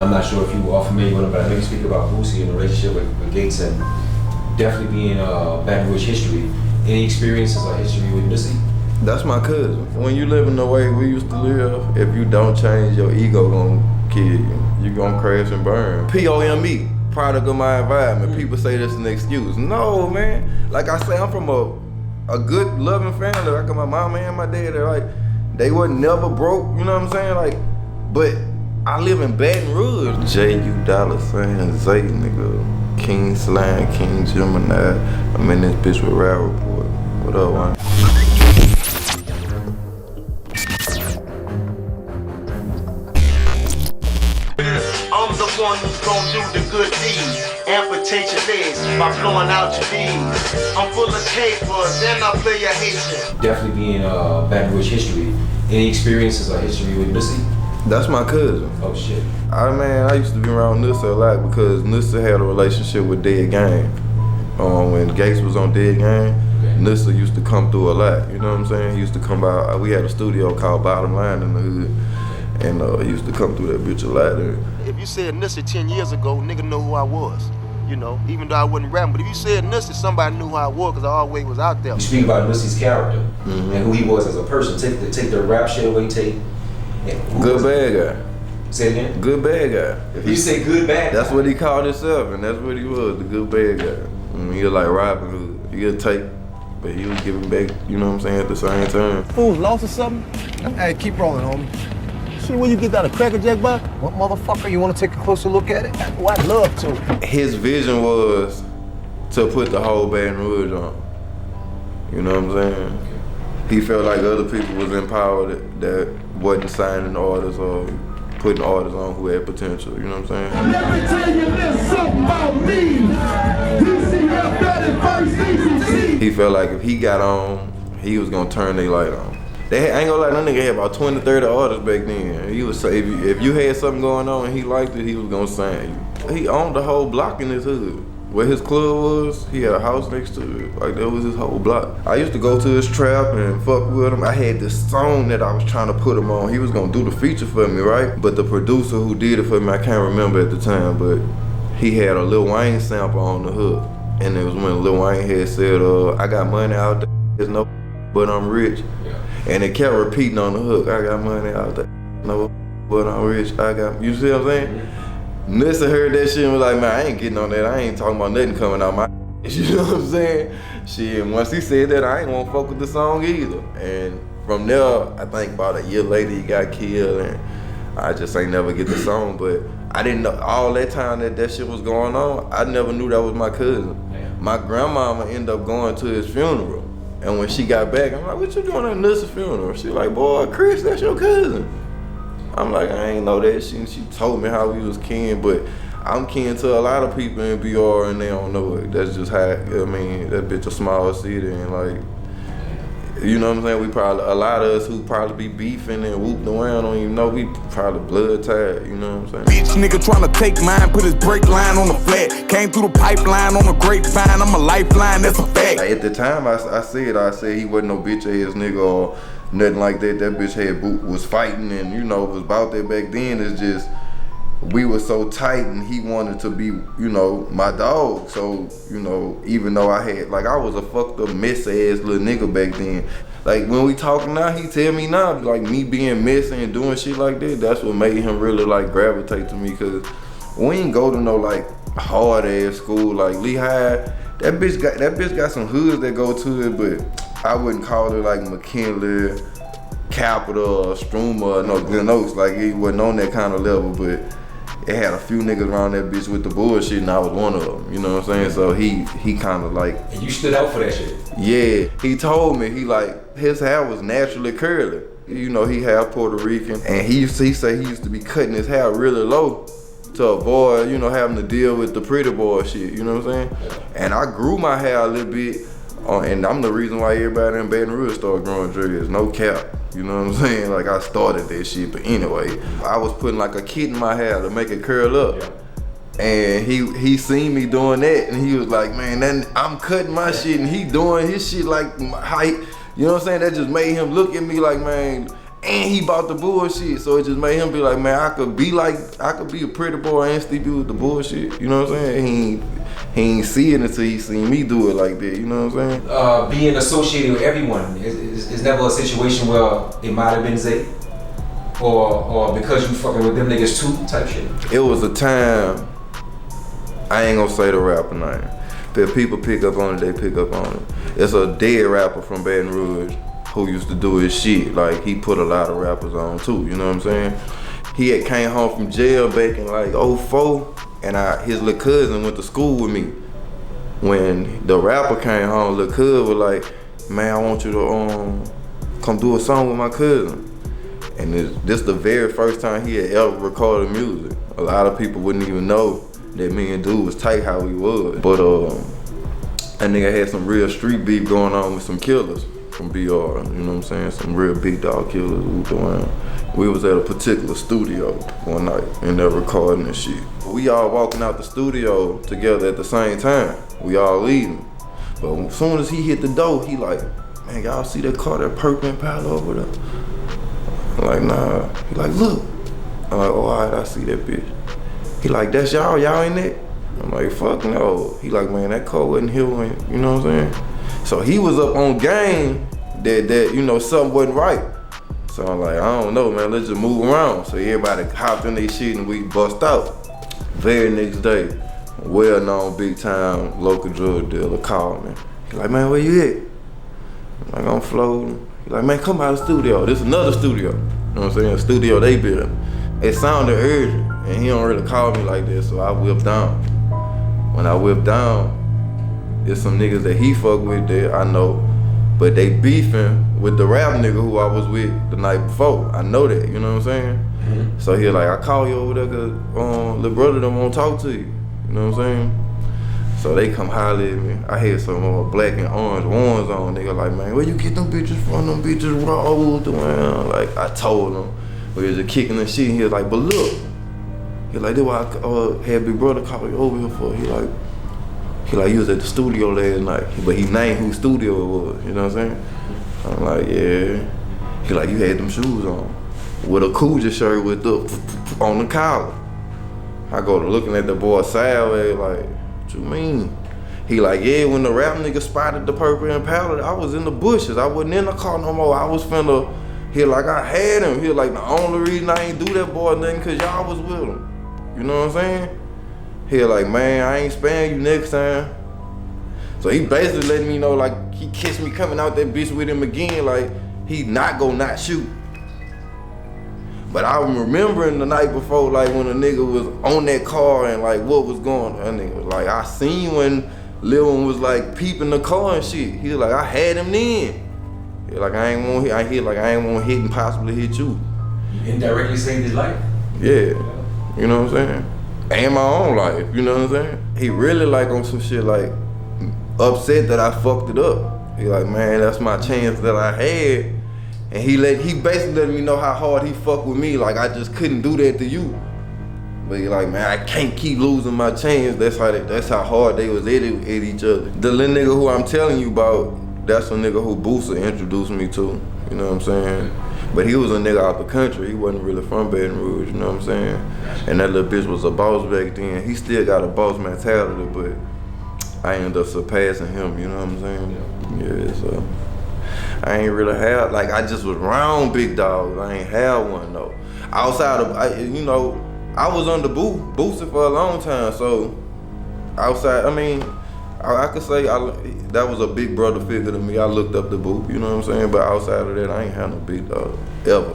I'm not sure if you are familiar with him, but I know you speak about Boosie and the relationship with Gates and definitely being Baton Rouge history. Any experiences or history with Nussie? That's my cousin. When you live in the way we used to live, if you don't change, your ego gonna kill you. You gonna crash and burn. POME, product of my environment. People say that's an excuse. No, man. Like I say, I'm from a good, loving family. Like my mama and my dad, they were never broke, you know what I'm saying? Like, but I live in Baton Rouge. J.U. Dollar Sign, Zay, nigga. King Slime, King Gemini. I'm in this bitch with Rap Report. What up, man? I'm the one who's gon' do the good deed. Amputate your legs by blowing out your knees. I'm full of capers, then I play a Haitian. Definitely being Baton Rouge history. Any experiences or history with Nussie? That's my cousin. Oh shit. I used to be around Nussie a lot because Nussie had a relationship with Dead Game. When Gates was on Dead Game, Nussie used to come through a lot, you know what I'm saying? He used to come by, we had a studio called Bottom Line in the hood, and he used to come through that bitch a lot. If you said Nussie 10 years ago, nigga know who I was. You know, even though I wasn't rapping, but if you said Nussie, somebody knew who I was because I always was out there. You speak about Nussie's character and who he was as a person. Take the rap shit away, good bad guy. Say it again? Good bad guy. If you say good bad that's what he called himself, and that's what he was, the good bad guy. He was like Robin Hood. He would take, but he was giving back, you know what I'm saying, at the same time. Fools lost or something? Hey, keep rolling, homie. See where you get that a Cracker Jack by? What motherfucker, you wanna take a closer look at it? Oh, I'd love to. His vision was to put the whole Baton Rouge on. You know what I'm saying? He felt like other people was empowered that wasn't signing orders or putting orders on who had potential, you know what I'm saying? Let me tell you this something about me. You see how bad it first He felt like if he got on, he was gonna turn their light on. I ain't gonna lie, that nigga had about 20, 30 artists back then. He was say if you had something going on and he liked it, he was gonna sign you. He owned the whole block in his hood. Where his club was, he had a house next to it. Like that was his whole block. I used to go to his trap and fuck with him. I had this song that I was trying to put him on. He was gonna do the feature for me, right? But the producer who did it for me, I can't remember at the time, but he had a Lil Wayne sample on the hook. And it was when Lil Wayne had said, I got money out there, there's no but I'm rich. And it kept repeating on the hook, I got money out there, no but I'm rich, I got, you see what I'm saying? Nussie heard that shit and was like, man, I ain't getting on that. I ain't talking about nothing coming out my you know what I'm saying? Shit, and once he said that, I ain't want to fuck with the song either. And from there, I think about a year later, he got killed and I just ain't never get the song. But I didn't know, all that time that shit was going on, I never knew that was my cousin. My grandmama ended up going to his funeral. And when she got back, I'm like, what you doing at Nussie's funeral? She like, boy, Chris, that's your cousin. I'm like, I ain't know that shit. She told me how we was kin, but I'm kin to a lot of people in BR and they don't know it. That's just how, I mean, that bitch a small city and like, you know what I'm saying? We probably, a lot of us who probably be beefing and whooping around don't even know we probably blood tied, you know what I'm saying? Bitch nigga tryna take mine, put his brake line on the flat. Came through the pipeline on the grapevine, I'm a lifeline, that's a fact. At the time I said he wasn't no bitch ass nigga or nothing like that. That bitch was fighting and you know, was about that back then. It's just, we were so tight and he wanted to be, you know, my dog. So, you know, even though I was a fucked up mess ass little nigga back then. Like when we talking now, he tell me now, like me being messy and doing shit like that, that's what made him really like gravitate to me, cause we ain't go to no like hard ass school like Lehigh. That bitch got some hoods that go to it, but I wouldn't call it like McKinley, Capital, or Struma, no Glen Oaks. Like it wasn't on that kind of level, but it had a few niggas around that bitch with the bullshit, and I was one of them. You know what I'm saying? So he kind of like. And you stood out for that shit. Yeah, he told me his hair was naturally curly. You know, he half Puerto Rican, and he say he used to be cutting his hair really low to avoid, you know, having to deal with the pretty boy shit. You know what I'm saying? And I grew my hair a little bit. And I'm the reason why everybody in Baton Rouge started growing dreads, no cap. You know what I'm saying? Like I started that shit, but anyway, I was putting like a kit in my hair to make it curl up. And he seen me doing that and he was like, man, then I'm cutting my shit and he doing his shit like height. You know what I'm saying? That just made him look at me like, man, and he bought the bullshit. So it just made him be like, man, I could be a pretty boy and still be with the bullshit. You know what I'm saying? He ain't see it until he seen me do it like that. You know what I'm saying? Being associated with everyone is never a situation where it might have been Zay, or because you fucking with them niggas too type shit. It was a time. I ain't gonna say the rapper name. But if people pick up on it, they pick up on it. It's a dead rapper from Baton Rouge who used to do his shit. Like, he put a lot of rappers on too, you know what I'm saying? He had came home from jail back in like 04, and his little cousin went to school with me. When the rapper came home, little cousin was like, man, I want you to come do a song with my cousin. And this the very first time he had ever recorded music. A lot of people wouldn't even know that me and dude was tight how we was. But that nigga had some real street beef going on with some killers from BR, you know what I'm saying? Some real big dog killers who doing. We was at a particular studio one night and they're recording this shit. We all walking out the studio together at the same time. We all leaving. But as soon as he hit the door, he like, man, y'all see that car, that purple Impala over there? I'm like, nah. He like, look. I'm like, oh, all right, I see that bitch. He like, that's y'all in it? I'm like, fuck no. He like, man, that car wasn't here when, you know what I'm saying? So he was up on game that you know, something wasn't right. So I'm like, I don't know, man, let's just move around. So everybody hopped in their shit and we bust out. Very next day, well-known big-time local drug dealer called me. He like, man, where you at? I'm like, I'm floating. He like, man, come out of the studio. This is another studio. You know what I'm saying? A studio they built. It sounded urgent, and he don't really call me like that, so I whipped down. When I whipped down, it's some niggas that he fuck with that I know, but they beefing with the rap nigga who I was with the night before. I know that, you know what I'm saying? Mm-hmm. So he like, I call you over there cause little brother don't want to talk to you. You know what I'm saying? So they come holler at me. I had some black and orange ones on. Nigga like, man, where you get them bitches from? Them bitches rolled around. Like, I told him. We was just kicking the shit, and he was like, but look. He like, that's why I had big brother call me over here for. He like, you was at the studio last night. But he named whose studio it was, you know what I'm saying? I'm like, yeah. He like, you had them shoes on. With a Coogee shirt with the on the collar. I go to looking at the boy sideways like, what you mean? He like, yeah, when the rap nigga spotted the purple Impala, I was in the bushes. I wasn't in the car no more. I was finna, he like, I had him. He like, the only reason I ain't do that boy nothing cause y'all was with him. You know what I'm saying? He like, man, I ain't sparing you next time. So he basically letting me know, like, he kissed me coming out that bitch with him again, like, he not gonna not shoot. But I'm remembering the night before, like, when a nigga was on that car and, like, what was going on. That nigga was like, I seen when Lil One was, like, peeping the car and shit. He was like, I had him then. He like, I ain't want to hit and possibly hit you. You indirectly saved his life? Yeah. You know what I'm saying? And my own life, you know what I'm saying? He really, like, on some shit, like, upset that I fucked it up. He like, man, that's my chance that I had. And he basically let me know how hard he fucked with me. Like, I just couldn't do that to you. But he like, man, I can't keep losing my chance. That's how hard they was at each other. The little nigga who I'm telling you about, that's a nigga who Booster introduced me to. You know what I'm saying? But he was a nigga out the country. He wasn't really from Baton Rouge, you know what I'm saying? And that little bitch was a boss back then. He still got a boss mentality, but I ended up surpassing him, you know what I'm saying? Yeah, so I ain't really have, like, I just was around big dogs. I ain't had one though. Outside of, I was under Booster for a long time, so outside, I mean, I could say that was a big brother figure to me. I looked up to Boo, you know what I'm saying? But outside of that, I ain't had no big dog, ever.